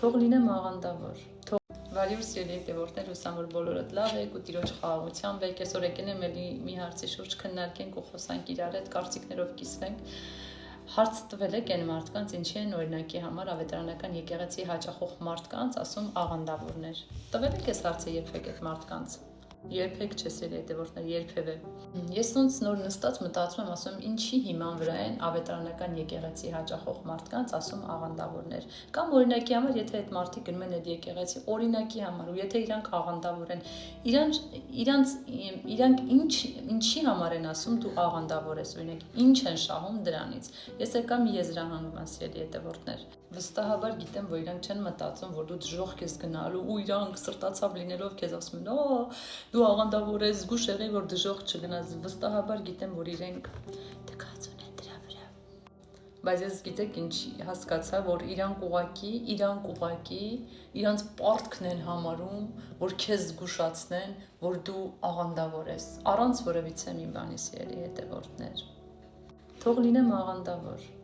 Թող լինեմ աղանդավոր։ Բարի ու սիրելի հետևորդներ, հուսամ որ բոլորդ լավ եք ու Տիրոջ խաղաղությամբ եք։ Այսօր եկել եմ մի հարցի շուրջ քննարկենք ու խոսանք իրար հետ, կարծիքներով կիսվենք։ Հարց տվել եք այն մարդկանց, ինչի են օրինակի համար ավետարանական եկեղեցի հաճախող մարդկանց ասում աղանդավորներ։ Տվել եք այս հարցը երբեք այդ մարդկանց։ Երբեք չես ել հետևորդներ, երբևէ։ Ես ոնց նոր նստած մտածում եմ, ասում ինչի հիման վրա են ավետարանական եկեղեցի հաճախող մարդկանց ասում աղանդավորներ։ Կամ օրինակի համար, եթե այդ մարդիկ գնում են այդ եկեղեցի, օրինակի համար, ու եթե իրանք աղանդավոր են, իրանք ինչի համար են ասում դու աղանդավոր ես, օրինակ, ինչ են շահում դրանից։ Ես եկա մի եզրահանգման, սիրելի հետևորդներ։ Վստահաբար գիտեմ, որ իրանք չեն մտածում, որ դու դժոխք ես գնալու ու իրանք սրտացավ լինելով քեզ ասում են, դու աղանդավոր ես, զգուշ եղի, որ դժոխք չգնաս։ Վստահաբար գիտեմ, որ իրենք դկած ունեն դրա վրա։ Բայց ես գիտեք ինչ հասկացա, որ իրանք ուղակի իրանց պարտքն են համարում, որ քեզ զգուշացնեն, որ դու աղանդավոր ես, առանց որևիցե մի բանի, սիրելի հետևորդներ։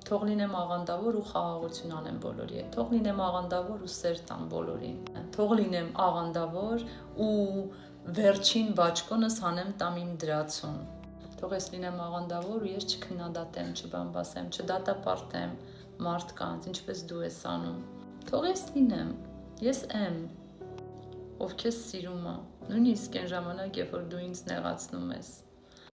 Թող լինեմ աղանդավոր ու խաղաղություն անեմ բոլորի հետ։ Թող լինեմ աղանդավոր ու սեր տամ բոլորին։ Թող լինեմ աղանդավոր ու վերջին բաճկոնս հանեմ տամ իմ դրացուն։ Թող ես լինեմ աղանդավոր ու ես չքննադատեմ, չբամբասեմ, չդատապարտեմ մարդկանց, ինչպես դու ես անում։ Թող ես լինեմ, ես եմ, ով քեզ սիրում է, նույնիսկ այն ժամանակ, երբ որ դու ինձ նեղացնում ես։